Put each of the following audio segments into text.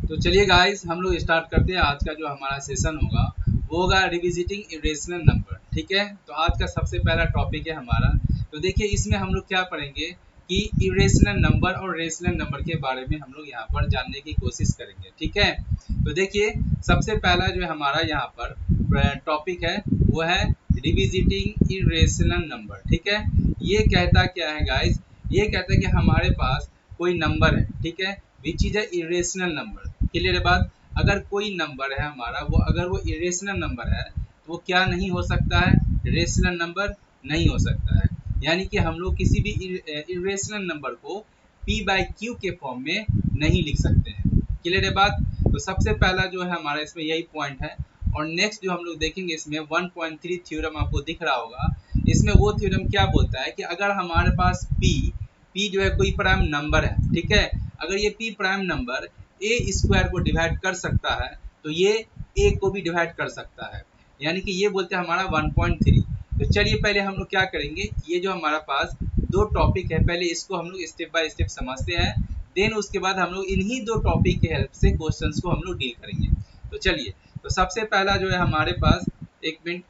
तो चलिए गाइस, हम लोग स्टार्ट करते हैं। आज का जो हमारा सेशन होगा वो होगा रिविजिटिंग इरेशनल नंबर। ठीक है, तो आज का सबसे पहला टॉपिक है हमारा। तो देखिए, इसमें हम लोग क्या पढ़ेंगे कि इरेशनल नंबर और रेशनल नंबर के बारे में हम लोग यहाँ पर जानने की कोशिश करेंगे। ठीक है, तो देखिए, सबसे पहला जो हमारा यहाँ पर टॉपिक है वो है रिविजिटिंग इरेशनल नंबर। ठीक है, ये कहता क्या है गाइस, ये कहता है कि हमारे पास कोई नंबर है, ठीक है, which is a irrational number. Clear है बात। अगर कोई नंबर है हमारा, वो अगर वो इरेशनल नंबर है तो वो क्या नहीं हो सकता है, रेशनल नंबर नहीं हो सकता है। यानी कि हम लोग किसी भी इरेशनल नंबर को p बाई क्यू के फॉर्म में नहीं लिख सकते हैं। क्लियर है बात। तो सबसे पहला जो है हमारा इसमें यही पॉइंट है। और नेक्स्ट जो हम लोग देखेंगे इसमें 1.3 थ्योरम आपको दिख रहा होगा। इसमें वो थ्योरम क्या बोलता है कि अगर हमारे पास p जो है कोई प्राइम नंबर है, ठीक है, अगर ये p prime number A square को डिवाइड कर सकता है तो ये ए को भी डिवाइड कर सकता है। यानी कि ये बोलते हैं हमारा 1.3। तो चलिए पहले हम लोग क्या करेंगे, ये जो हमारा पास दो टॉपिक है, पहले इसको हम लोग स्टेप बाय स्टेप समझते हैं। देन उसके बाद हम लोग इन्हीं दो टॉपिक की हेल्प से क्वेश्चंस को हम लोग डील करेंगे। तो चलिए, तो सबसे पहला जो है हमारे पास, एक मिनट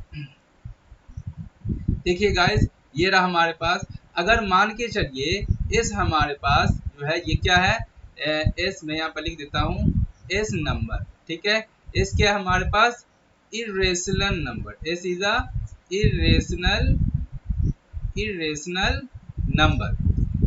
देखिए गाइस, ये रहा हमारे पास। अगर मान के चलिए इस हमारे पास जो है ये क्या है, एस मैं यहाँ पर लिख देता हूँ, एस नंबर। ठीक है, एस क्या है हमारे पास, irrational number. S is a irrational irrational number.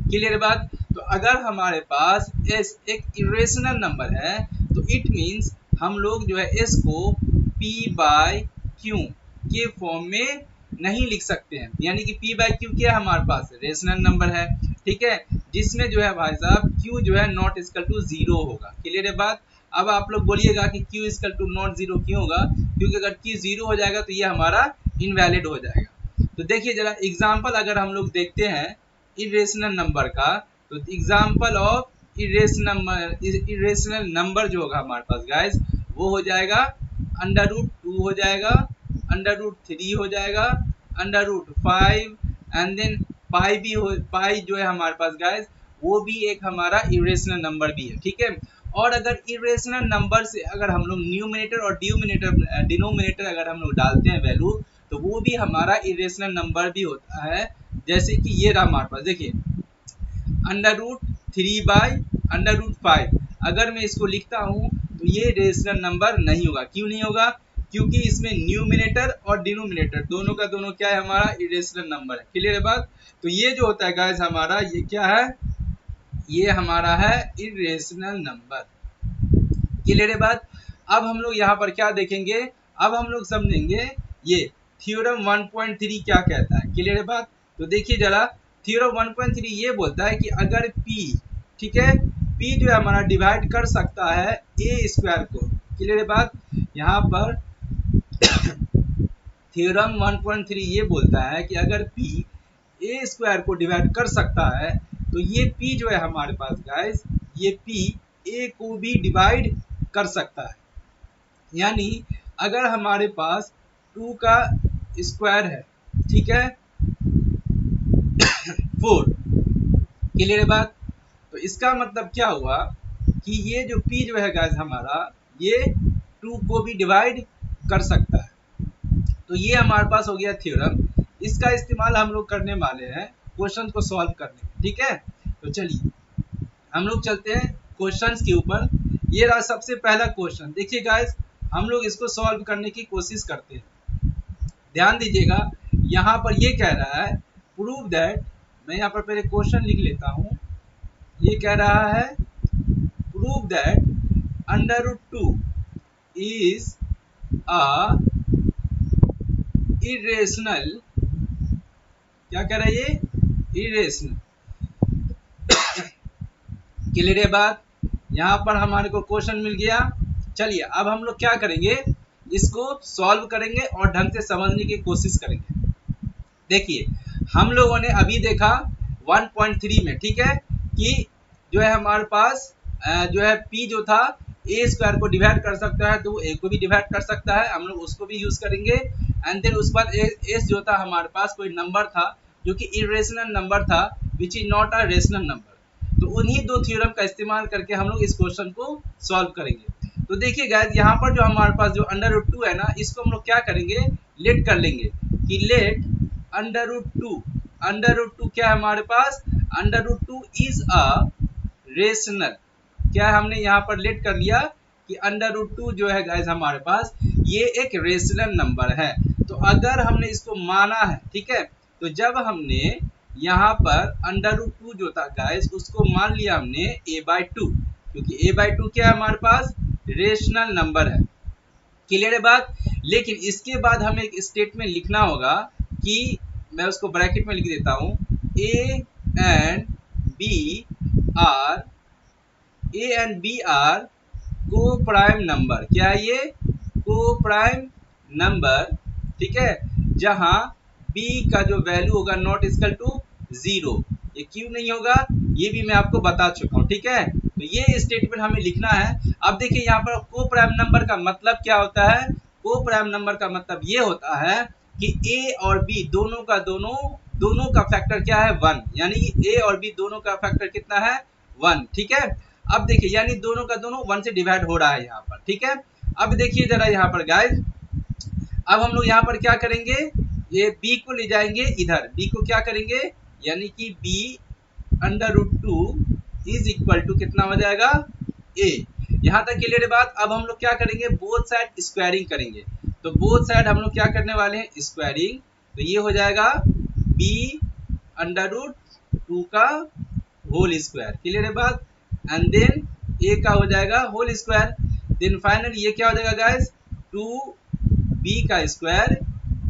Clear बात। तो अगर हमारे पास एस एक इरेशनल नंबर है तो इट मीन्स हम लोग जो है एस को p बाय क्यू के फॉर्म में नहीं लिख सकते हैं। यानी कि p बाय क्यू क्या है हमारे पास, रेशनल नंबर है। ठीक है, जिसमें जो है भाई साहब q जो है नॉट इक्वल टू जीरो होगा। क्लियर है बात। अब आप लोग बोलिएगा कि q equal to not zero क्यों होगा, क्योंकि अगर q जीरो हो जाएगा तो ये हमारा इनवैलिड हो जाएगा। तो देखिए जरा एग्जाम्पल अगर हम लोग देखते हैं इरेशनल नंबर का, तो एग्जाम्पल ऑफ इरेशनल नंबर जो होगा हमारे पास गाइस, वो हो जाएगा अंडर रूट टू हो जाएगा, अंडर रूट थ्री हो जाएगा, under root five, and then pi भी हो, पाई जो है हमारे पास गाइस वो भी एक हमारा इरेशनल नंबर भी है। ठीक है, और अगर इरेशनल नंबर से अगर हम लोग न्यूमिनेटर और डिनोमिनेटर अगर हम लोग डालते हैं वैल्यू, तो वो भी हमारा इरेशनल नंबर भी होता है। जैसे कि ये रहा हमारे पास, देखिए under root three by under root five, अगर मैं इसको लिखता हूँ तो ये रेशनल नंबर नहीं होगा। क्यों नहीं होगा, क्योंकि इसमें न्यूमिनेटर और डिनोमिनेटर दोनों का दोनों क्या है, हमारा इरेशनल नंबर है। क्लियर है बात। तो ये जो होता है गाइस हमारा, ये क्या है, ये हमारा है इरेशनल नंबर। क्लियर है बात। अब हम लोग यहाँ पर क्या देखेंगे, अब हम लोग समझेंगे ये थ्योरम 1.3 क्या कहता है। क्लियर है बात। तो देखिए जरा, थ्योरम 1.3 ये बोलता है कि अगर p, ठीक है, p जो है हमारा डिवाइड कर सकता है ए स्क्वायर को। क्लियर है बात। यहाँ पर थ्योरम 1.3 ये बोलता है कि अगर p ए स्क्वायर को डिवाइड कर सकता है तो ये p जो है हमारे पास गाइस, ये p a को भी डिवाइड कर सकता है। यानी अगर हमारे पास 2 का स्क्वायर है, ठीक है, 4। क्लियर है बात। तो इसका मतलब क्या हुआ कि ये जो p जो है गाइस हमारा, ये 2 को भी डिवाइड कर सकता है। तो ये हमारे पास हो गया थ्योरम। इसका इस्तेमाल हम लोग करने वाले हैं क्वेश्चन को सॉल्व करने में। ठीक है, तो चलिए हम लोग चलते हैं क्वेश्चंस के ऊपर। ये रहा सबसे पहला क्वेश्चन। देखिए गाइस, हम लोग इसको सॉल्व करने की कोशिश करते हैं। ध्यान दीजिएगा, यहाँ पर ये कह रहा है प्रूव दैट, मैं यहाँ पर पहले क्वेश्चन लिख लेता हूँ। ये कह रहा है prove that under root two is a irrational, क्या कह रहा है ये, इरेशनल। क्लियर है बात। यहाँ पर हमारे को क्वेश्चन मिल गया। चलिए अब हम लोग क्या करेंगे, इसको सॉल्व करेंगे और ढंग से समझने की कोशिश करेंगे। देखिए हम लोगों ने अभी देखा 1.3 में, ठीक है, कि जो है हमारे पास जो है p जो था ए स्क्वायर को डिवाइड कर सकता है तो वो ए को भी डिवाइड कर सकता है, हम लोग उसको भी यूज करेंगे। एंड देन उसके बाद एस जो था हमारे पास कोई नंबर था जो कि इरेशनल नंबर था, विच is not a rational number. तो उन्हीं दो थ्योरम का इस्तेमाल करके हम लोग इस क्वेश्चन को सॉल्व करेंगे। तो देखिए गाइस, यहाँ पर जो हमारे पास जो √2 है ना, इसको हम लोग क्या करेंगे, लेट कर लेंगे कि लेट √2 क्या है हमारे पास, √2 इज अ रेशनल, क्या हमने यहाँ पर लेट कर लिया कि √2 जो है गाइस हमारे पास ये एक रेशनल नंबर है। तो अगर हमने इसको माना है, ठीक है, तो जब हमने यहाँ पर √2 जो था गाइस उसको मान लिया हमने a/2, क्योंकि a/2 क्या है हमारे पास, रेशनल नंबर है। क्लियर है बात। लेकिन इसके बाद हमें एक स्टेटमेंट लिखना होगा कि मैं उसको ब्रैकेट में लिख देता हूं, ए and b are coprime number. क्या है ये, को प्राइम नंबर, ठीक है, जहां b का जो वैल्यू होगा नॉट इक्वल टू 0। ये क्यों नहीं होगा ये भी मैं आपको बता चुका हूं, ठीक है। तो ये स्टेटमेंट हमें लिखना है। अब देखिए यहाँ पर को प्राइम नंबर का मतलब क्या होता है, को प्राइम नंबर का मतलब ये होता है कि a और b दोनों का फैक्टर क्या है, 1, यानी a और b दोनों का फैक्टर कितना है, 1, ठीक है। अब देखिए यानी दोनों का दोनों 1 से डिवाइड हो रहा है यहाँ पर, ठीक है। अब देखिए जरा यहाँ पर गाइस, अब हम लोग यहाँ पर क्या करेंगे, ये b को ले जाएंगे इधर, b को क्या करेंगे, यानी कि b√2 इज इक्वल टू कितना हो जाएगा, a। यहाँ तक क्लियर है बात। अब हम लोग क्या करेंगे, बोथ साइड स्क्वायरिंग करेंगे। तो बोथ साइड हम लोग क्या करने वाले हैं, स्क्वायरिंग। तो ये हो जाएगा b√2 का होल स्क्वायर, क्लियर है बात, एंड देन a का हो जाएगा होल स्क्वायर। देन फाइनली ये क्या हो जाएगा गाइस, 2b का square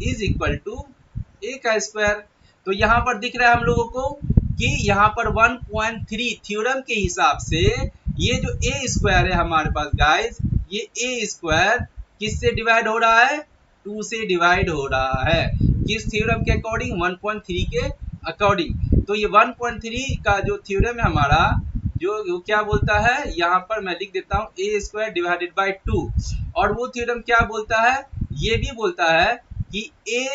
is equal to a का स्क्वायर। तो यहाँ पर दिख रहा है हम लोगों को कि यहाँ पर 1.3 थ्योरम के हिसाब से ये जो a स्क्वायर है हमारे पास गाइस, ये a स्क्वायर किससे डिवाइड हो रहा है, 2 से डिवाइड हो रहा है। किस थ्योरम के अकॉर्डिंग, 1.3 के अकॉर्डिंग। तो ये 1.3 का जो थ्योरम है हमारा, जो क्या बोलता है, यहाँ पर मैं लिख देता हूँ a² डिवाइडेड बाय 2। और वो थ्योरम क्या बोलता है, ये भी बोलता है कि a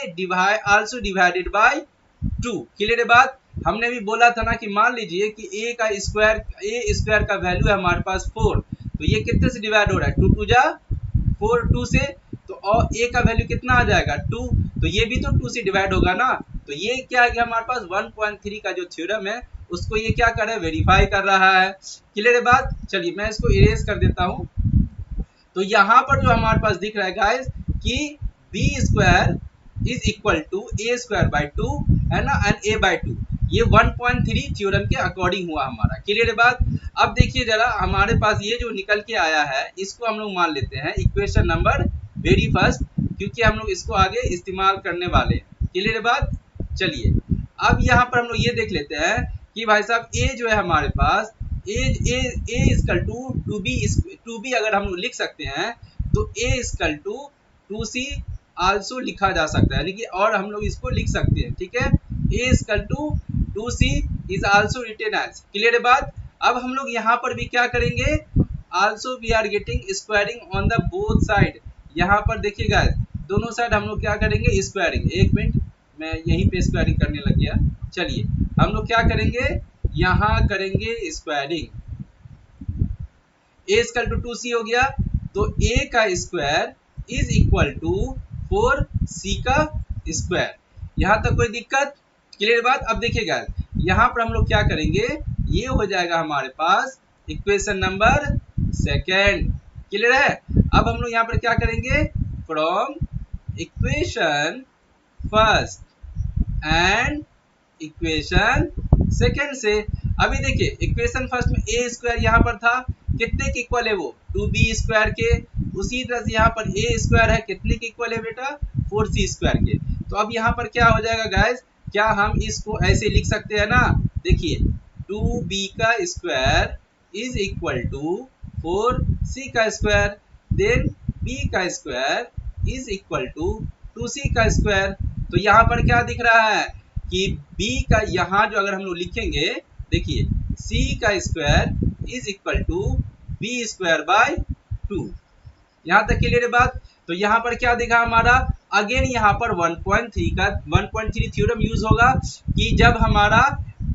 also divided by 2। Clear है बात। हमने भी बोला था ना कि मान लीजिए कि a स्क्वायर का वैल्यू है हमारे पास 4, तो ये कितने से डिवाइड हो रहा है, 2 2 जा 4, 2 से, तो और a का वैल्यू कितना आ जाएगा, 2, तो ये भी तो 2 से डिवाइड होगा ना। तो ये क्या है कि हमारे पास 1.3 का जो थ्योरम है उसको ये क्या कर रहा है, वेरीफाई कर रहा है। क्लियर है बात। चलिए मैं इसको इरेज कर देता हूँ। तो यहाँ पर जो हमारे पास दिख रहा है गाइस कि b² is equal to a²/2 है ना, एंड a/2, ये 1.3 थ्योरम के अकॉर्डिंग हुआ हमारा। क्लियर है बात। अब देखिए जरा हमारे पास ये जो निकल के आया है इसको हम लोग मान लेते हैं इक्वेशन नंबर वेरी फर्स्ट, क्योंकि हम लोग इसको आगे इस्तेमाल करने वाले हैं। क्लियर है बात। चलिए अब यहाँ पर हम लोग ये देख लेते हैं कि भाई साहब a जो है हमारे पास a इक्वल टू 2b अगर हम लोग लिख सकते हैं तो a equal to 2c also लिखा जा सकता है, यानी कि और हम लोग इसको लिख सकते हैं, ठीक है। a equal to 2c is also written as. Clear है बात। अब हम लोग यहाँ पर भी क्या करेंगे, also we are getting squaring on the both side. यहाँ पर देखिए गाइस दोनों साइड हम लोग क्या करेंगे, स्क्वायरिंग। एक मिनट मैं यहीं पे स्क्वायरिंग करने लग गया। चलिए हम लोग क्या करेंगे, यहाँ करेंगे squaring. a equal to 2c हो गया, तो a का square is equal to 4c का स्क्वायर। यहाँ तक कोई दिक्कत, क्लियर बात। अब देखिए गाइस यहाँ पर हम लोग क्या करेंगे, ये हो जाएगा हमारे पास इक्वेशन नंबर सेकेंड। क्लियर है। अब हम लोग यहाँ पर क्या करेंगे, from equation first and equation second से। अभी देखिए इक्वेशन फर्स्ट में a² यहाँ पर था, कितने के इक्वल है वो, 2b² के। उसी तरह से यहाँ पर a² है, कितने के इक्वल है बेटा, 4c² के। तो अब यहाँ पर क्या हो जाएगा गाइस, क्या हम इसको ऐसे लिख सकते हैं ना, देखिए 2b का square is equal to 4c का स्क्वायर, देन b का square is equal to 2c का स्क्वायर। तो यहाँ पर क्या दिख रहा है कि b का यहाँ जो अगर हम लोग लिखेंगे, देखिए c का square is equal to b²/2। यहाँ तक क्लियर है बात। तो यहाँ पर क्या दिखा हमारा, अगेन यहाँ पर 1.3 थ्योरम यूज होगा कि जब हमारा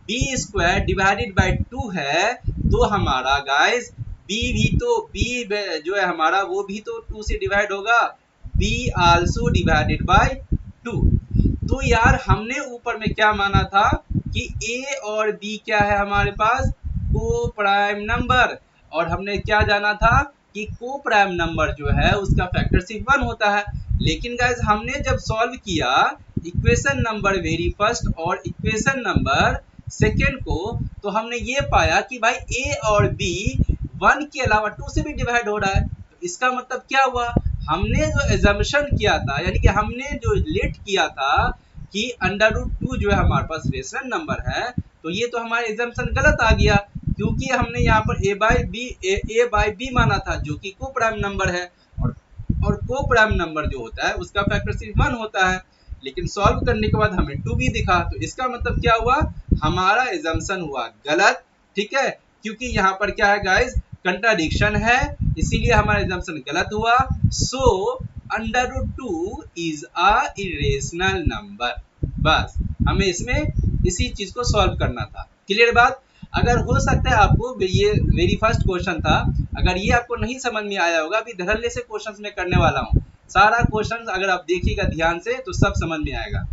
बी स्क्वायर डिवाइडेड बाय 2 है, तो हमारा गाइस बी भी तो बी जो है हमारा वो भी तो 2 से डिवाइड होगा, बी आल्सो डिवाइडेड बाय 2। तो यार हमने ऊपर में क्या माना था कि ए और बी क्या है हमारे पास, को प्राइम नंबर, और हमने क्या जाना था कि को प्राइम नंबर जो है उसका फैक्टर सिर्फ 1 होता है। लेकिन गाइस हमने जब सॉल्व किया इक्वेशन नंबर वेरी फर्स्ट और इक्वेशन नंबर सेकेंड को, तो हमने ये पाया कि भाई ए और बी 1 के अलावा 2 से भी डिवाइड हो रहा है। तो इसका मतलब क्या हुआ, हमने जो एजम्पशन किया था, यानी कि हमने जो लेट किया था कि √2 जो है हमारे पास रेशनल नंबर है, तो ये तो हमारा एजम्पशन गलत आ गया, क्योंकि हमने यहाँ पर ए बाई बी माना था जो कि को प्राइम नंबर है, और को प्राइम नंबर जो होता है उसका फैक्टर सिर्फ 1 होता है। लेकिन सॉल्व करने के बाद हमें 2 भी दिखा, तो इसका मतलब क्या हुआ, हमारा एजम्पशन हुआ गलत, ठीक है, क्योंकि यहाँ पर क्या है गाइस, कंट्राडिक्शन है, इसीलिए हमारा एजम्पशन गलत हुआ। सो √2 इज अ इरेशनल नंबर। बस हमें इसमें इसी चीज को सॉल्व करना था। क्लियर बात। अगर हो सकता है आपको ये वेरी फर्स्ट क्वेश्चन था, अगर ये आपको नहीं समझ में आया होगा, अभी धड़ल्ले से क्वेश्चंस में करने वाला हूँ, सारा क्वेश्चन अगर आप देखिएगा ध्यान से तो सब समझ में आएगा।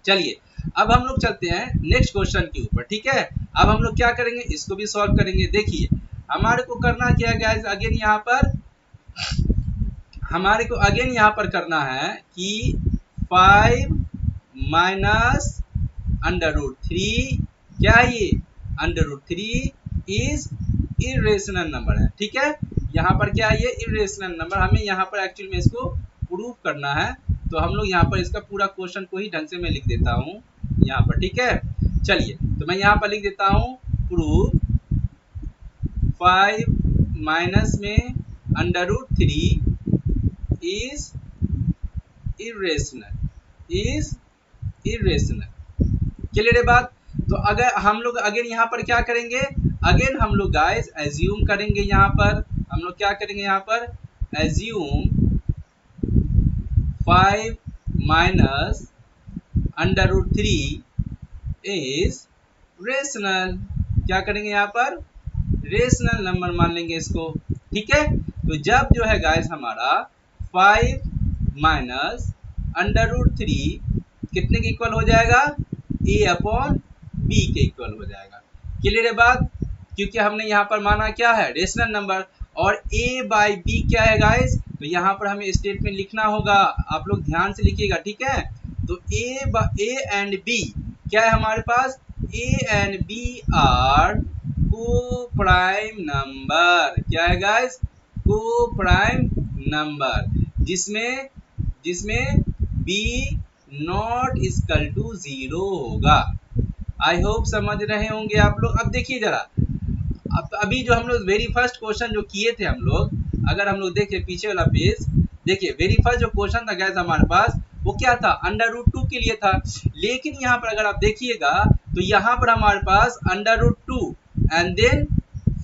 चलिए अब हम लोग चलते हैं नेक्स्ट क्वेश्चन के ऊपर, ठीक है। अब हम लोग क्या करेंगे, इसको भी सॉल्व करेंगे। देखिए हमारे को करना क्या है गाइस, अगेन यहाँ पर हमारे को अगेन यहाँ पर करना है कि 5 माइनस √3 क्या है ये, √3 इज इरेशनल नंबर है, ठीक है। यहाँ पर क्या है, ये इरेशनल नंबर, हमें यहाँ पर एक्चुअली में इसको प्रूफ करना है। तो हम लोग यहाँ पर इसका पूरा क्वेश्चन को ही ढंग से मैं लिख देता हूँ यहाँ पर, ठीक है। चलिए तो मैं यहाँ पर लिख देता हूँ प्रूफ 5 माइनस में √3 इज इरेशनल। क्लियर है बात। तो अगर हम लोग अगेन यहाँ पर क्या करेंगे, अगेन हम लोग गाइस एज्यूम करेंगे, यहाँ पर हम लोग क्या करेंगे, यहाँ पर एज्यूम 5 माइनस √3 इज रेशनल। क्या करेंगे यहाँ पर, रेशनल नंबर मान लेंगे इसको, ठीक है। तो जब जो है गाइस हमारा 5 माइनस √3 कितने के इक्वल हो जाएगा, a अपॉन b के इक्वल हो जाएगा। क्लियर है बात। क्योंकि हमने यहाँ पर माना क्या है, रेशनल नंबर, और a बाई b क्या है गाइस, तो यहाँ पर हमें स्टेटमेंट लिखना होगा, आप लोग ध्यान से लिखिएगा, ठीक है। तो a एंड b क्या है हमारे पास, a and b are coprime number. क्या है गाइस, को प्राइम नंबर, जिसमें b नॉट इक्वल टू 0 होगा। आई होप समझ रहे होंगे आप लोग। अब देखिए जरा, अब अभी जो हम लोग वेरी फर्स्ट क्वेश्चन जो किए थे हम लोग, अगर हम लोग देखें पीछे वाला पेज, देखिए वेरी फर्स्ट जो क्वेश्चन था गैस हमारे पास, वो क्या था, √2 के लिए था। लेकिन यहाँ पर अगर आप देखिएगा तो यहाँ पर हमारे पास √2 एंड देन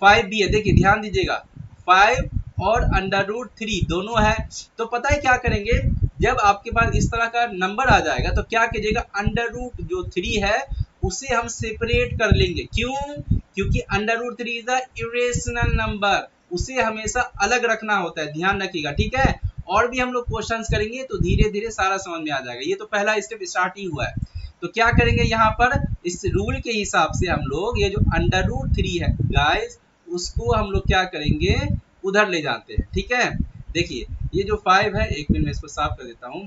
5 भी है। देखिए ध्यान दीजिएगा, 5 और √3 दोनों है। तो पता है क्या करेंगे, जब आपके पास इस तरह का नंबर आ जाएगा तो क्या कीजिएगा, जो 3 है उसे हम सेपरेट कर लेंगे। क्यों, क्योंकि √3 इज अ इरेशनल नंबर, उसे हमेशा अलग रखना होता है, ध्यान रखिएगा, ठीक है। और भी हम लोग क्वेश्चंस करेंगे तो धीरे धीरे सारा समझ में आ जाएगा। ये तो पहला स्टेप स्टार्ट ही हुआ है। तो क्या करेंगे यहाँ पर, इस रूल के हिसाब से हम लोग ये जो √3 है गाइस, उसको हम लोग क्या करेंगे, उधर ले जाते हैं, ठीक है। देखिए ये जो 5 है, एक मिनट में इसको साफ कर देता हूँ।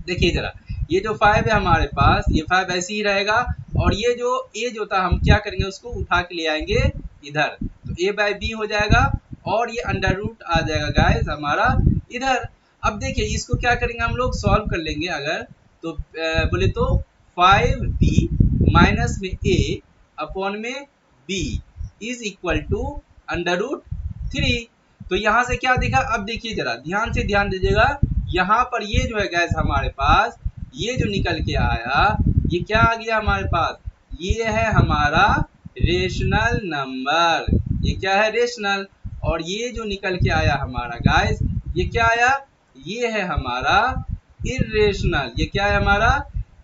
देखिए जरा, ये जो 5 है हमारे पास, ये 5 ऐसे ही रहेगा, और ये जो a जो था हम क्या करेंगे, उसको उठा के ले आएंगे इधर, तो a बाई बी हो जाएगा, और ये √ आ जाएगा गाइस हमारा इधर। अब देखिए इसको क्या करेंगे, हम लोग सॉल्व कर लेंगे अगर, तो बोले तो 5b माइनस में a अपॉन में b इज इक्वल टू √3। तो यहाँ से क्या दिखा, अब देखिए जरा ध्यान से ध्यान दीजिएगा, यहाँ पर ये जो है गैस हमारे पास, ये जो निकल के आया, ये क्या आ गया हमारे पास, ये है हमारा रेशनल नंबर। ये क्या है, रेशनल। और ये जो निकल के आया हमारा गाइस, ये क्या आया, ये है हमारा इरेशनल। ये क्या है हमारा,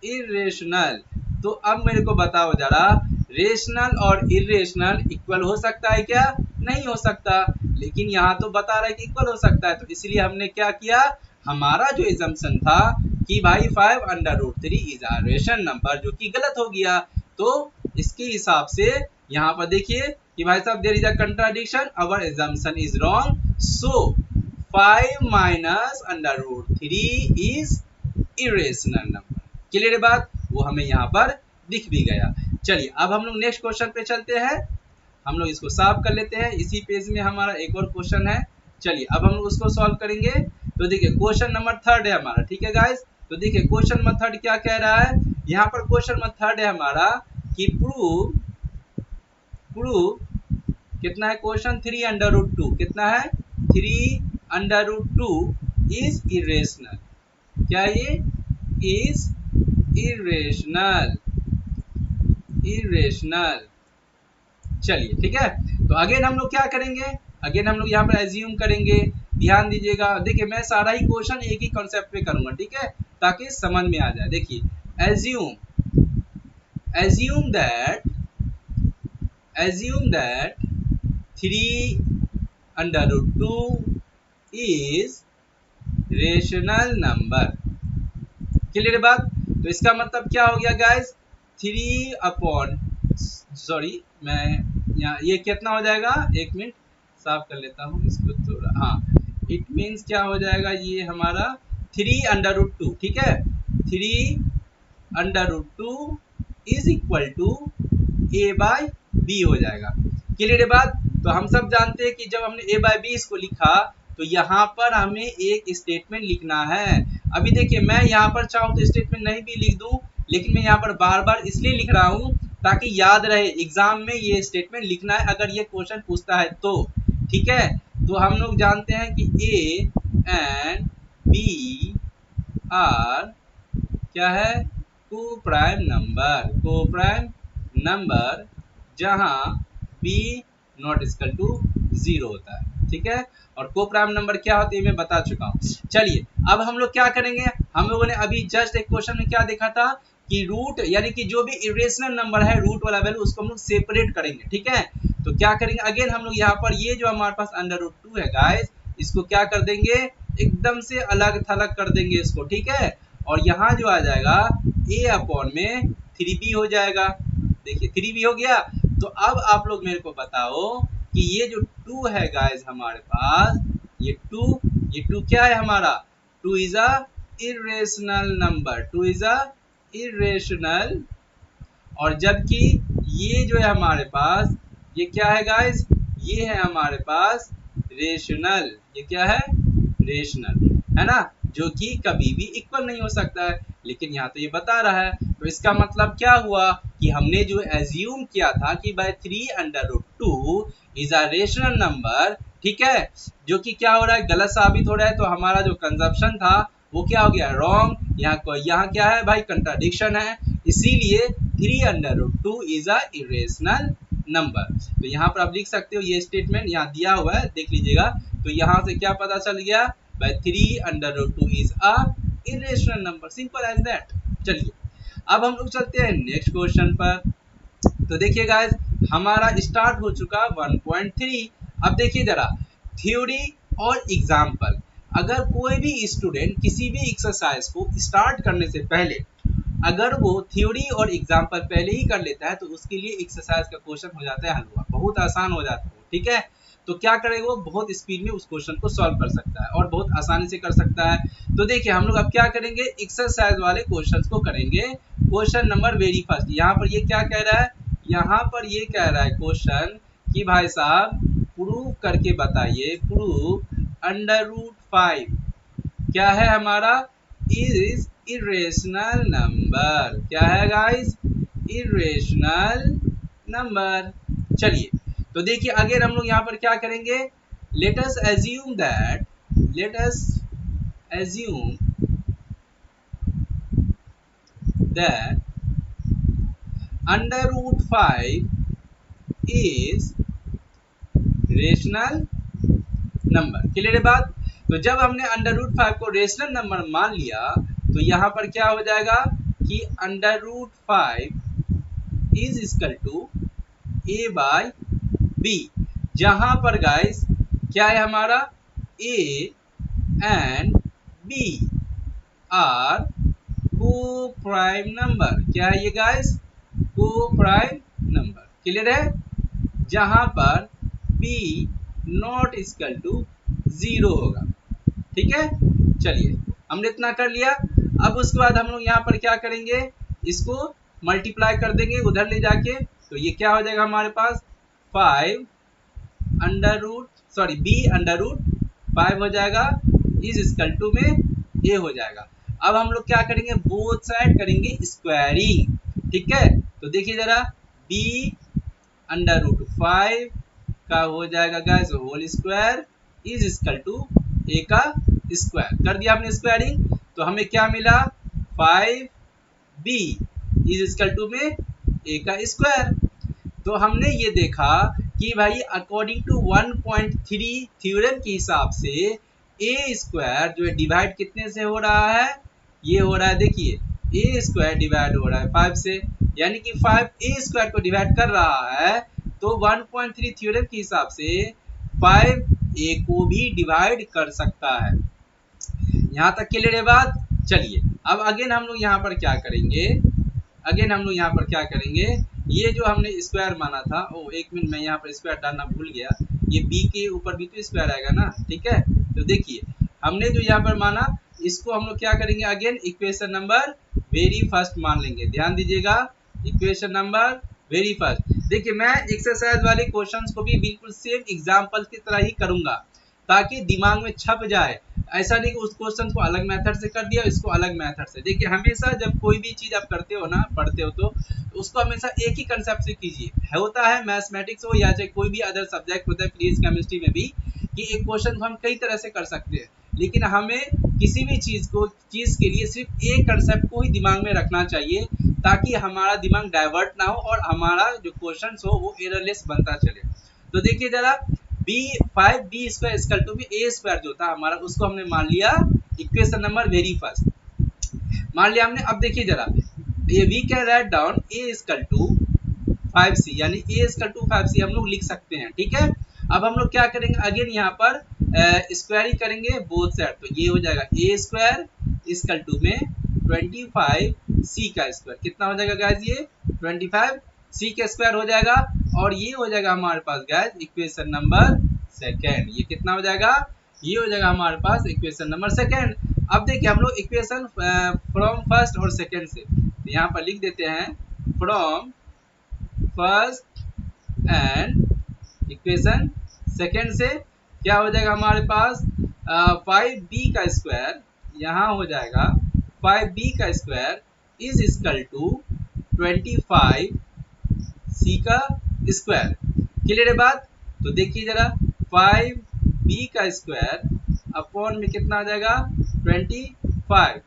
इरेशनल। तो अब मेरे को बताओ जरा, रेशनल और इरेशनल इक्वल हो सकता है क्या? नहीं हो सकता, लेकिन यहाँ तो बता रहा है कि इक्वल हो सकता है। तो इसलिए हमने क्या किया, हमारा जो एजम्पशन था कि भाई 5/√3 इज अ रेशनल नंबर, जो कि गलत हो गया। तो इसके हिसाब से यहाँ पर देखिए कि भाई साहब there is a contradiction, our assumption is wrong, so 5 - √3 is irrational number. Clear बात? वो हमें यहाँ पर दिख भी गया। चलिए अब हम लोग नेक्स्ट क्वेश्चन पे चलते हैं, हम लोग इसको सॉल्व कर लेते हैं। इसी पेज में हमारा एक और क्वेश्चन है, चलिए अब हम लोग उसको सॉल्व करेंगे। तो देखिए क्वेश्चन नंबर 3 है हमारा, ठीक है गाइस। तो देखिए क्वेश्चन नंबर 3 क्या कह रहा है, यहाँ पर क्वेश्चन नंबर 3 है हमारा कि प्रूव कितना है क्वेश्चन, 3/√2 कितना है, 3/√2 इज इरेशनल। क्या ये इज इरेशनल, इरेशनल। चलिए ठीक है, तो अगेन हम लोग क्या करेंगे, अगेन हम लोग यहाँ पर एज्यूम करेंगे। ध्यान दीजिएगा, देखिए मैं सारा ही क्वेश्चन एक ही कॉन्सेप्ट पे करूंगा, ठीक है, ताकि समझ में आ जाए। देखिए assume that 3/√2 is rational number. Clear बात? तो इसका मतलब क्या हो गया गाइस, 3 अपॉन, सॉरी मैं यहाँ ये कितना हो जाएगा, एक मिनट साफ कर लेता हूँ इसको थोड़ा। हाँ, इट मीन्स क्या हो जाएगा, ये हमारा 3/√2, ठीक है, 3/√2 इज इक्वल टू A/B हो जाएगा। क्लियर बात? तो हम सब जानते हैं कि जब हमने A/B इसको लिखा तो यहाँ पर हमें एक स्टेटमेंट लिखना है। अभी देखिए मैं यहाँ पर चाहूँ तो स्टेटमेंट नहीं भी लिख दूं, लेकिन मैं यहाँ पर बार बार इसलिए लिख रहा हूँ ताकि याद रहे एग्जाम में ये स्टेटमेंट लिखना है अगर ये क्वेश्चन पूछता है तो, ठीक है। तो हम लोग जानते हैं कि A एंड B आर क्या है, को प्राइम नंबर जहां b नॉट इक्वल टू 0 होता है, ठीक है। और को प्राइम नंबर क्या होते हैं मैं बता चुका हूं। चलिए अब हम लोग क्या करेंगे, हम लोगों ने अभी जस्ट एक क्वेश्चन में क्या देखा था कि रूट यानी कि जो भी इरेशनल नंबर है रूट वाला वैल्यू उसको हम लोग सेपरेट करेंगे, ठीक है। तो क्या करेंगे, अगेन हम लोग यहाँ पर ये जो हमारे पास √2 है गाइस, इसको क्या कर देंगे, एकदम से अलग थलग कर देंगे इसको, ठीक है। और यहाँ जो आ जाएगा a अपॉन में 3b हो जाएगा। देखिए 3b हो गया। तो अब आप लोग मेरे को बताओ कि ये जो 2 है गाइस हमारे पास, ये 2 क्या है हमारा, 2 is a irrational number, 2 is a irrational. और जबकि ये जो है हमारे पास, ये क्या है गाइस, ये है हमारे पास रेशनल। ये क्या है, रेशनल है ना, जो कि कभी भी इक्वल नहीं हो सकता है, लेकिन यहाँ तो ये बता रहा है। तो इसका मतलब क्या हुआ कि हमने जो एज्यूम किया था कि by 3/√2 is a rational number, ठीक है, जो कि क्या हो रहा है, गलत साबित हो रहा है। तो हमारा जो कंजप्शन था वो क्या हो गया, रॉन्ग। यहाँ क्या है भाई, कंट्राडिक्शन है, इसीलिए 3/√2 इज अ इरेशनल नंबर। तो यहाँ पर आप लिख सकते हो, ये स्टेटमेंट यहाँ दिया हुआ है, देख लीजिएगा। तो यहाँ से क्या पता चल गया, by 3/√2 is a irrational number, simple as that. चलिए अब हम लोग चलते हैं नेक्स्ट क्वेश्चन पर। तो देखिए गाइस हमारा स्टार्ट हो चुका 1.3। अब देखिए जरा थ्योरी और एग्जाम्पल, अगर कोई भी स्टूडेंट किसी भी एक्सरसाइज को स्टार्ट करने से पहले अगर वो थ्योरी और एग्जाम्पल पहले ही कर लेता है तो उसके लिए एक्सरसाइज का क्वेश्चन हो जाता है हलवा, बहुत आसान हो जाता है, ठीक है। तो क्या करेगा वो, बहुत स्पीड में उस क्वेश्चन को सॉल्व कर सकता है और बहुत आसानी से कर सकता है। तो देखिए हम लोग अब क्या करेंगे, एक्सरसाइज वाले क्वेश्चंस को करेंगे। क्वेश्चन नंबर वेरी फर्स्ट, यहाँ पर ये क्या कह रहा है, यहाँ पर ये कह रहा है क्वेश्चन कि भाई साहब प्रूव करके बताइए, प्रूव √5 क्या है हमारा, इज इरेशनल नंबर। क्या है गाइस, इरेशनल नंबर। चलिए तो देखिए अगेन हम लोग यहाँ पर क्या करेंगे, let us assume that √5 is rational number. Clear है बात? तो जब हमने √5 को रेशनल नंबर मान लिया तो यहाँ पर क्या हो जाएगा कि √5 is equal to a by b, जहां पर गाइस क्या है हमारा a and b are coprime number. क्या है ये गाइस? को प्राइम नंबर। क्लियर है? जहां पर b नॉट इक्वल टू 0 होगा। ठीक है, चलिए हमने इतना कर लिया। अब उसके बाद हम लोग यहाँ पर क्या करेंगे, इसको मल्टीप्लाई कर देंगे उधर ले जाके, तो ये क्या हो जाएगा हमारे पास 5 under root sorry b under root 5 हो जाएगा, इज इक्वल टू में a हो जाएगा। अब हम लोग क्या करेंगे, बोथ साइड करेंगे स्क्वायरिंग। ठीक है, तो देखिए जरा b अंडर रूट 5 का हो जाएगा guys whole square is equal to a का स्क्वायर। कर दिया आपने स्क्वायरिंग, तो हमें क्या मिला 5b इज इक्वल टू में a का स्क्वायर। तो हमने ये देखा कि भाई अकॉर्डिंग टू 1.3 थ्योरम के हिसाब से ए स्क्वायर जो है डिवाइड कितने से हो रहा है, ये हो रहा है देखिए ए स्क्वायर डिवाइड हो रहा है 5 से, यानी कि 5 ए स्क्वायर को डिवाइड कर रहा है, तो 1.3 थ्योरम के हिसाब से 5 ए को भी डिवाइड कर सकता है। यहाँ तक क्लियर है बात? चलिए अब अगेन हम लोग यहाँ पर क्या करेंगे, ये जो हमने स्क्वायर माना था, ओ एक मिनट मैं यहाँ पर स्क्वायर डालना भूल गया, ये b के ऊपर भी तो स्क्वायर आएगा ना। ठीक है, तो देखिए हमने जो यहाँ पर माना, इसको हम लोग क्या करेंगे, again equation number very first मान लेंगे। ध्यान दीजिएगा, इक्वेशन नंबर वेरी फर्स्ट। देखिए मैं एक्सरसाइज वाले क्वेश्चंस को भी बिल्कुल सेम एग्जाम्पल की तरह ही करूंगा ताकि दिमाग में छप जाए। ऐसा नहीं कि उस क्वेश्चन को अलग मेथड से कर दिया, इसको अलग मेथड से। देखिए हमेशा जब कोई भी चीज आप करते हो ना, पढ़ते हो तो उसको हमेशा एक ही कंसेप्ट से कीजिए। होता है मैथमेटिक्स हो या चाहे कोई भी अदर सब्जेक्ट होता है, फिजिक्स केमिस्ट्री में भी, कि एक क्वेश्चन को हम कई तरह से कर सकते हैं, लेकिन हमें किसी भी चीज के लिए सिर्फ एक कंसेप्ट को ही दिमाग में रखना चाहिए ताकि हमारा दिमाग डाइवर्ट ना हो और हमारा जो क्वेश्चन हो वो एररलेस बनता चले। तो देखिए जरा b square equal to a square जो था हमारा, उसको हमने मान लिया इक्वेशन नंबर वेरी फर्स्ट मान लिया हमने। अब देखिए जरा ये we can write down a equal to 5c, यानी ए इक्वल टू 5c हम लोग लिख सकते हैं। ठीक है, अब हम लोग क्या करेंगे, अगेन यहाँ पर स्क्वायरिंग करेंगे बोथ साइड, तो ये हो जाएगा ए स्क्वायर इक्वल टू में 25c का स्क्वायर। कितना हो जाएगा गाइस, ये 25c का स्क्वायर हो जाएगा, और ये हो जाएगा हमारे पास गाइस इक्वेशन नंबर सेकेंड। ये कितना हो जाएगा, ये हो जाएगा हमारे पास इक्वेशन नंबर सेकेंड। अब देखिए हम लोग इक्वेशन फ्रॉम फर्स्ट और सेकेंड से, तो यहाँ पर लिख देते हैं from first and equation second से क्या हो जाएगा हमारे पास 5b का स्क्वायर, यहाँ हो जाएगा 5b का square is equal to 25c का स्क्वायर। क्लियर है बात? तो देखिए जरा 5b का स्क्वायर अपॉन में कितना आ जाएगा 25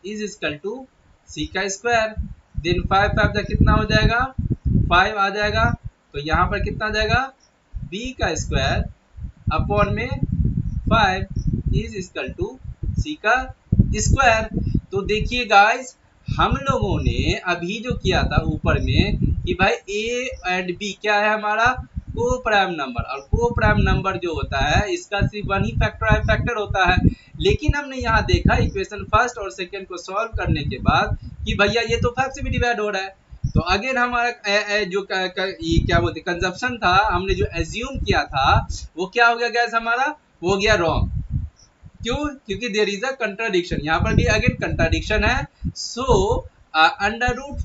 इज इक्वल टू c का स्क्वायर। देन 5 5 कितना हो जाएगा 5 आ जाएगा, तो यहाँ पर कितना आ जाएगा b का स्क्वायर अपॉन में 5 इज इक्वल टू c का स्क्वायर। तो देखिए गाइस हम लोगों ने अभी जो किया था ऊपर में कि भाई a एंड b क्या है हमारा को प्राइम नंबर, और को प्राइम नंबर जो होता है इसका सिर्फ वन ही फैक्टर होता है। लेकिन हमने यहाँ देखा इक्वेशन फर्स्ट और सेकंड को सॉल्व करने के बाद कि भैया ये तो 5 से भी डिवाइड हो रहा है, तो अगेन हमारा जो क्या बोलते कंजप्शन था, हमने जो एज्यूम किया था वो क्या हो गया गैस हमारा, वो हो गया रॉन्ग। क्यों? क्योंकि देयर इज अ कंट्राडिक्शन, यहाँ पर भी अगेन कंट्राडिक्शन है। So under root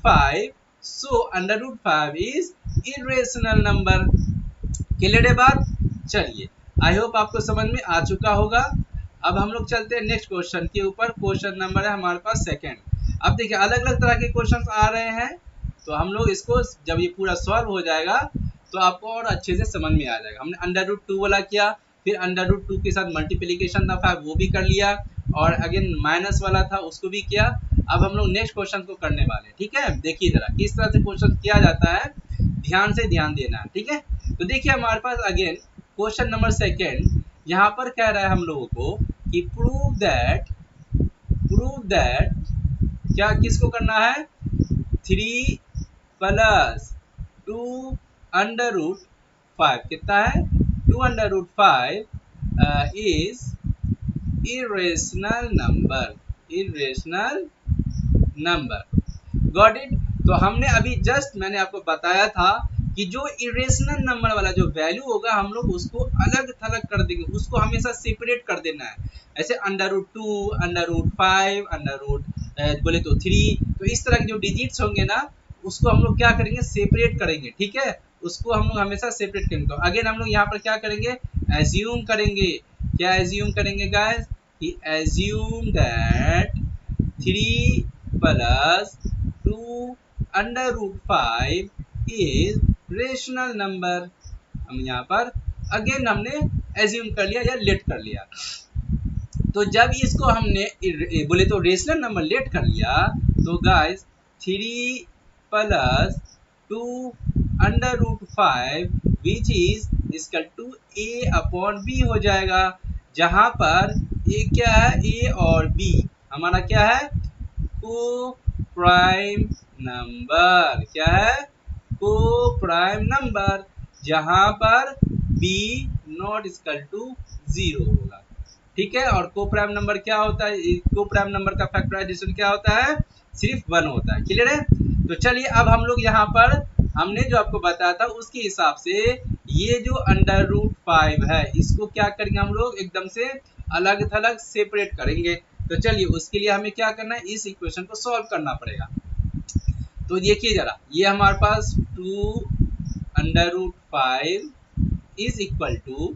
5 is irrational number. Clear है बात? चलिए आई होप आपको समझ में आ चुका होगा। अब हम लोग चलते हैं नेक्स्ट क्वेश्चन के ऊपर। क्वेश्चन नंबर है हमारे पास सेकंड। अब देखिए अलग अलग तरह के क्वेश्चंस आ रहे हैं, तो हम लोग इसको जब ये पूरा सॉल्व हो जाएगा तो आपको और अच्छे से समझ में आ जाएगा। हमने अंडर रूट 2 वाला किया, फिर अंडर रूट 2 के साथ मल्टीप्लीकेशन था 5 वो भी कर लिया, और अगेन माइनस वाला था उसको भी किया। अब हम लोग नेक्स्ट क्वेश्चन को करने वाले। ठीक है, देखिए जरा किस तरह से क्वेश्चन किया जाता है, ध्यान से ध्यान देना है। ठीक है, तो देखिए हमारे पास अगेन क्वेश्चन नंबर सेकेंड यहाँ पर कह रहा है हम लोगों को कि प्रूव दैट क्या किसको करना है, 3 प्लस 2 अंडर रूट 5 कितना है 2 under root 5 is irrational number got it. तो हमने अभी जस्ट मैंने आपको बताया था कि जो इरेशनल नंबर वाला जो वैल्यू होगा हम लोग उसको अलग थलग कर देंगे, उसको हमेशा सेपरेट कर देना है। ऐसे under root 2 under root 5 under root बोले तो 3, तो इस तरह के जो डिजिट्स होंगे ना उसको हम लोग क्या करेंगे सेपरेट करेंगे, ठीक है, उसको हम लोग हमेशा सेपरेट करेंगे। तो अगेन हम लोग यहाँ पर क्या करेंगे एज्यूम करेंगे, क्या एज्यूम करेंगे गाइस कि assume that 3 plus 2 under root 5 is rational number. हम यहाँ पर अगेन हमने एज्यूम कर लिया या लेट कर लिया। तो जब इसको हमने बोले तो रेशनल नंबर लेट कर लिया तो guys 3 plus 2 under root 5 which is equal to a upon b हो जाएगा, जहां पर ए क्या है ए और बी हमारा क्या है को प्राइम नंबर, क्या है को प्राइम नंबर, जहां पर बी नॉट इक्वल टू 0 होगा, ठीक है। और को प्राइम नंबर क्या होता है, को प्राइम नंबर का फैक्टराइजेशन क्या होता है सिर्फ 1 होता है, क्लियर है। तो चलिए अब हम लोग यहाँ पर हमने जो आपको बताया था उसके हिसाब से ये जो अंडर रूट 5 है इसको क्या करेंगे हम लोग एकदम से अलग थलग सेपरेट करेंगे। तो चलिए उसके लिए हमें क्या करना है इस इक्वेशन को सॉल्व करना पड़ेगा। तो देखिए जरा ये हमारे पास 2 under root 5 is equal to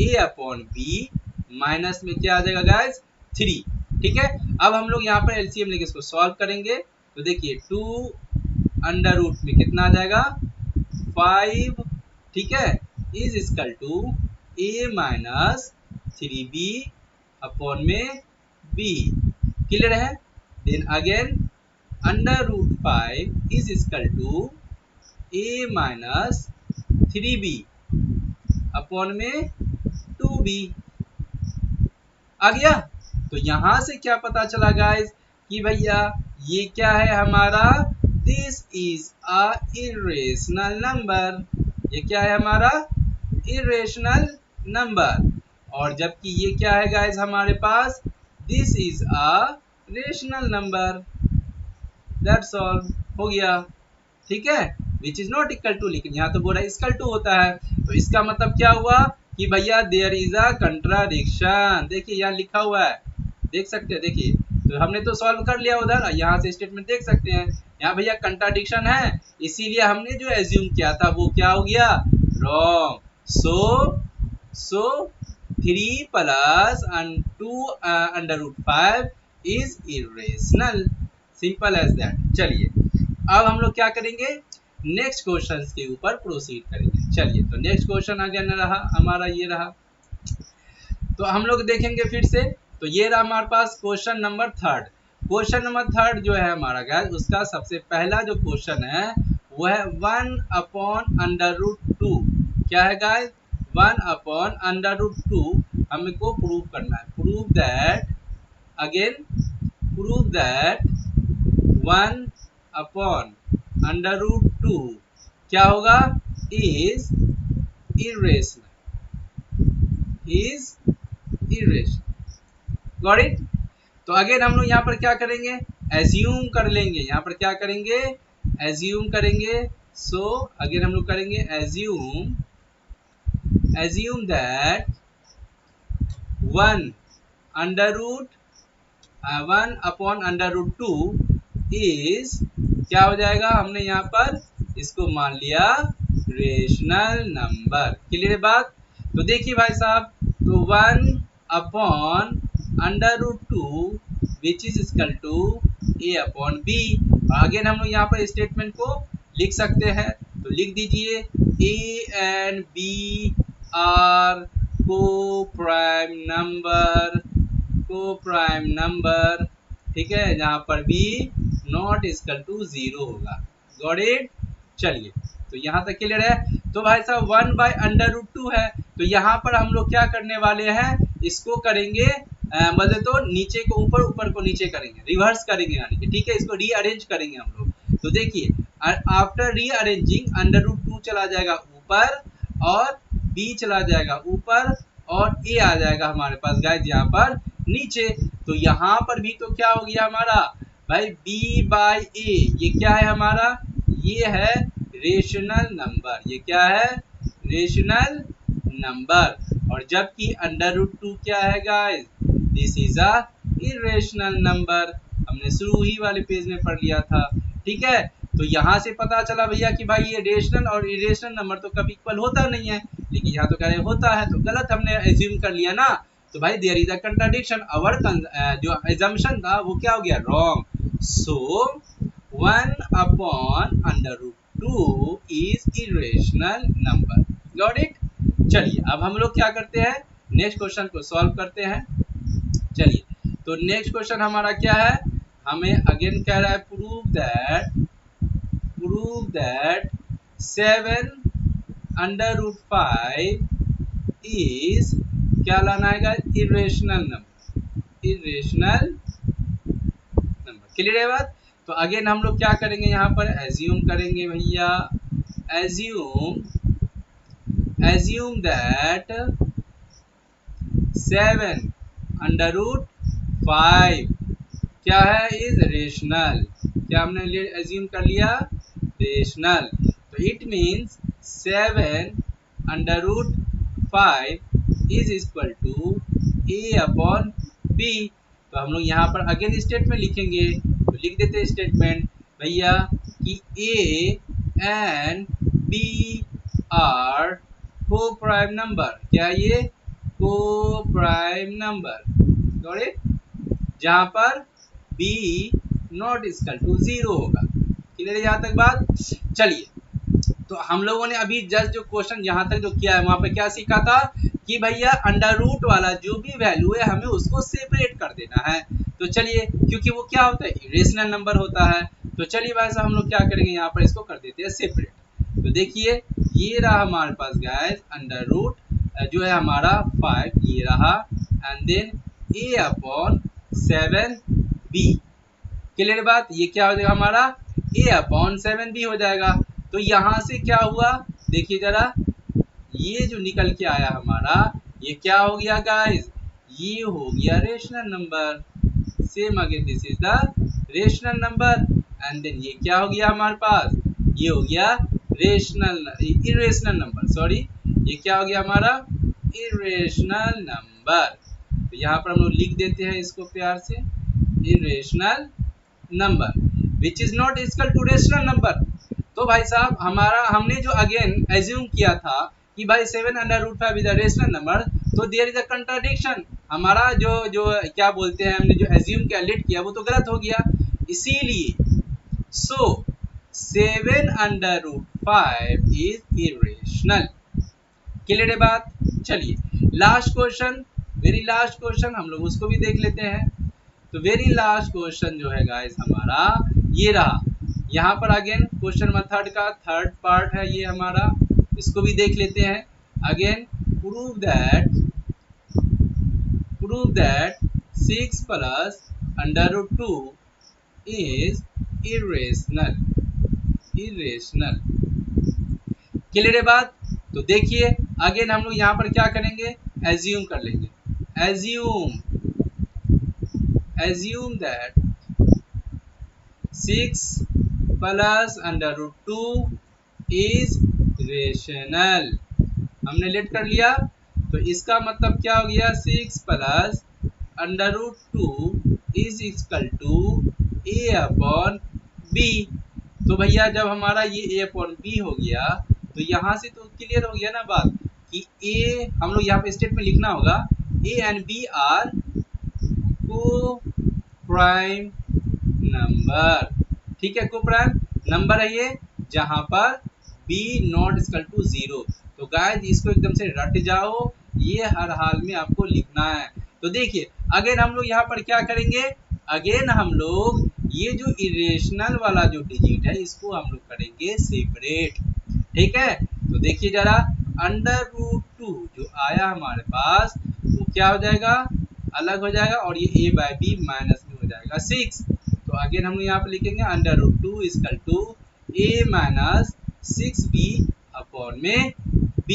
a upon b minus में क्या आ जाएगा गाइस 3, ठीक है। अब हम लोग यहाँ पर एलसीएम लेके इसको सॉल्व करेंगे। तो देखिए 2 अंडर रूट में कितना आ जाएगा 5, ठीक है, is equal to a minus 3b upon में b, क्लियर है। Then again under root 5 is equal to a minus 3b upon में 2b आ गया। तो यहां से क्या पता चला गाइस कि भैया ये क्या है हमारा this is a irrational number, ये क्या है हमारा इरेशनल नंबर। और जबकि ये क्या है गाइस हमारे पास this is a rational number, that's all, हो गया, ठीक है। Which is not equal to, लेकिन यहाँ तो बोला इक्वल टू होता है, तो इसका मतलब क्या हुआ कि भैया देयर इज अ कंट्राडिक्शन। देखिए यहाँ लिखा हुआ है, देख सकते हैं, देखिए तो हमने तो सॉल्व कर लिया उधर, यहाँ से स्टेटमेंट देख सकते हैं, यहाँ भैया कंट्राडिक्शन है, इसीलिए हमने जो एज्यूम किया था वो क्या हो गया wrong. So 3 plus 2 under root 5 is irrational, simple as that. चलिए अब हम लोग क्या करेंगे नेक्स्ट क्वेश्चन के ऊपर प्रोसीड करेंगे। चलिए तो नेक्स्ट क्वेश्चन अगेन रहा हमारा ये रहा, तो हम लोग देखेंगे फिर से। तो ये रहा हमारे पास question number third. Question number third जो है हमारा गाइस उसका सबसे पहला जो क्वेश्चन है वो है 1 अपॉन अंडर रूट 2, क्या है गाइस 1 अपॉन अंडर रूट 2 हमको प्रूव करना है। Prove that, again prove that 1 upon under root 2 क्या होगा is irrational, is irrational, got it. तो अगेन हम लोग यहाँ पर क्या करेंगे एज्यूम कर लेंगे, यहाँ पर क्या करेंगे एज्यूम करेंगे। सो अगेन हम लोग करेंगे assume that 1 under root 1 upon under root 2 is क्या हो जाएगा, हमने यहाँ पर इसको मान लिया रेशनल नंबर, क्लियर बात। तो देखिए भाई साहब, तो 1 upon under root 2 which is equal to a upon b. Again हम लोग यहाँ पर स्टेटमेंट को लिख सकते हैं, तो लिख दीजिए ए and b are coprime number, ठीक है, जहां पर बी नॉट इक्वल टू 0 होगा, गॉट इट। चलिए तो यहाँ तक क्लियर है। तो भाई साहब 1 बाय अंडर रूट 2 है, तो यहाँ पर हम लोग क्या करने वाले हैं इसको करेंगे मतलब तो नीचे को ऊपर, ऊपर को नीचे करेंगे, रिवर्स करेंगे यानी कि, ठीक है, इसको रीअरेंज करेंगे हम लोग। तो देखिए आफ्टर रीअरेंजिंग अंडर रूट 2 चला जाएगा ऊपर और b चला जाएगा ऊपर और a आ जाएगा हमारे पास गाइस यहाँ पर नीचे। तो यहाँ पर भी तो क्या हो गया हमारा भाई b बाई a, ये क्या है हमारा, ये है रेशनल नंबर, ये क्या है रेशनल नंबर। और जबकि अंडर रूट 2 क्या है guys, this is a irrational number, हमने शुरू ही वाले पेज में पढ़ लिया था। ठीक है, तो यहाँ से पता चला भैया कि भाई ये रेशनल और इरेशनल नंबर तो कभी इक्वल होता नहीं है, लेकिन यहाँ तो कह रहे होता है, तो गलत हमने एज्यूम कर लिया ना। तो भाई there is a contradiction, our जो एजम्पशन था वो क्या हो गया, wrong. So 1 upon under root 2 is irrational number. Got it. चलिए अब हम लोग क्या करते हैं, नेक्स्ट क्वेश्चन को सॉल्व करते हैं। चलिए तो नेक्स्ट क्वेश्चन हमारा क्या है, हमें अगेन कह रहा है prove that 7 under root 5 is, क्या लाना है, इरेशनल नंबर। क्लियर है बात। तो अगेन हम लोग क्या करेंगे, यहाँ पर एज्यूम करेंगे भैया, एज्यूम दैट 7 अंडर रूट 5 क्या है, इज रेशनल। क्या हमने एज्यूम कर लिया, रेशनल। तो it means 7 under root 5 is equal to a upon b। तो हम लोग यहाँ पर अगेन स्टेटमेंट लिखेंगे, तो लिख देते हैं स्टेटमेंट भैया कि a and b are coprime number, क्या ये को प्राइम नंबर, जहां पर b नॉट इक्वल टू 0 होगा। क्लियर है यहाँ तक बात। चलिए तो हम लोगों ने अभी जस्ट जो क्वेश्चन यहाँ तक जो किया है वहां पे क्या सीखा था कि भैया अंडर रूट वाला जो भी वैल्यू है हमें उसको सेपरेट कर देना है। तो चलिए क्योंकि वो क्या होता है, इरेशनल नंबर होता है। तो चलिए भाई साहब हम लोग क्या करेंगे, यहाँ पर इसको कर देते हैं सेपरेट। तो देखिए ये रहा हमारे पास गाइस अंडर रूट जो है हमारा 5, ये रहा, and then a upon 7b। Clear बात, ये क्या हो जाएगा हमारा a अपॉन 7b हो जाएगा। तो यहाँ से क्या हुआ, देखिए जरा, ये जो निकल के आया हमारा, ये क्या हो गया गाइस, ये हो गया rational number. Same again this is the rational number, and then ये क्या हो गया हमारे पास, ये हो गया इरेशनल नंबर, सॉरी, ये क्या हो गया हमारा इरेशनल नंबर। तो यहाँ पर हम लोग लिख देते हैं इसको प्यार से, irrational number which is not equal to rational number. तो भाई साहब हमारा हमने जो अगेन एज्यूम किया था कि भाई 7 under root 5 is a rational number, तो देयर इज अ कंट्राडिक्शन, हमारा जो जो क्या बोलते हैं, हमने जो एज्यूम किया, लेट किया, वो तो गलत हो गया। इसीलिए so 7 under root 5 is irrational. Clear है बात। चलिए last question, very last question, हम लोग उसको भी देख लेते हैं। तो वेरी लास्ट क्वेश्चन जो है गाइस हमारा ये रहा, यहाँ पर अगेन क्वेश्चन नंबर 3 का थर्ड पार्ट है ये हमारा, इसको भी देख लेते हैं। Again prove that 6 plus under root 2 is irrational. Clear है बात। तो देखिए अगेन हम लोग यहाँ पर क्या करेंगे, एज्यूम कर लेंगे, assume that 6 plus under root 2 is rational. हमने लेट कर लिया, तो इसका मतलब क्या हो गया, 6 plus under root 2 is equal to a upon b। तो भैया जब हमारा ये a अपॉन b हो गया, तो यहाँ से तो क्लियर हो गया ना बात कि a, हम लोग यहाँ पे स्टेटमेंट लिखना होगा, a and b are coprime number. ठीक है, को प्राइम नंबर है ये, जहां पर b नॉट इक्वल टू 0। तो गाइस इसको एकदम से रट जाओ, ये हर हाल में आपको लिखना है। तो देखिए अगेन हम लोग यहाँ पर क्या करेंगे, अगेन हम लोग ये जो इरेशनल वाला जो डिजिट है इसको हम लोग करेंगे सेपरेट। ठीक है, तो देखिए जरा, अंडर रूट 2 जो आया हमारे पास वो क्या हो जाएगा, अलग हो जाएगा, और ये a बाई बी माइनस में हो जाएगा 6। तो अगेन हम यहाँ पे लिखेंगे under root 2 equal to a minus 6b upon में b।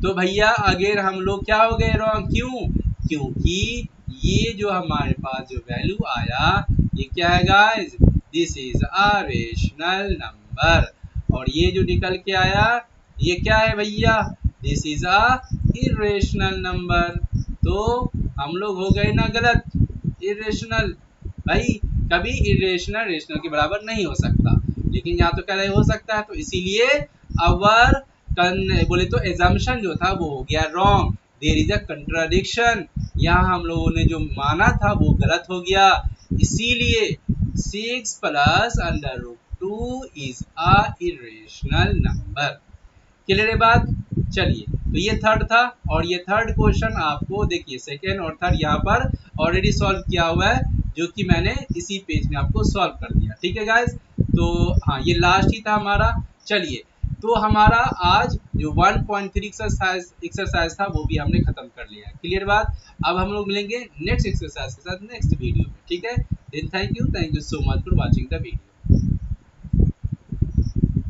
तो भैया अगेन हम लोग क्या हो गए रॉन्ग, क्यों? क्योंकि ये जो हमारे पास जो वैल्यू आया ये क्या है guys, this is a rational number. और ये जो निकल के आया ये क्या है भैया, this is a irrational number. तो हम लोग हो गए ना गलत, इरेशनल। भाई कभी इरेशनल रेशनल के बराबर नहीं हो सकता, लेकिन यहाँ तो कह रहे हो सकता है, तो इसीलिए अवर बोले तो एजम्पशन जो था वो हो गया wrong, there is a contradiction. यहाँ हम लोगों ने जो माना था वो गलत हो गया, इसीलिए 6 plus under root 2 is a irrational number. Clear है बात? चलिए, तो ये थर्ड था, और ये थर्ड क्वेश्चन आपको देखिए सेकेंड और थर्ड यहाँ पर ऑलरेडी सॉल्व किया हुआ है, जो कि मैंने इसी पेज में आपको सॉल्व कर दिया। ठीक है गाइस, तो हाँ ये लास्ट ही था हमारा। चलिए, तो हमारा आज जो 1.3 एक्सरसाइज था वो भी हमने खत्म कर लिया है। क्लियर बात? अब हम लोग मिलेंगे नेक्स्ट एक्सरसाइज के साथ नेक्स्ट वीडियो में। ठीक है, then thank you so much for watching the video.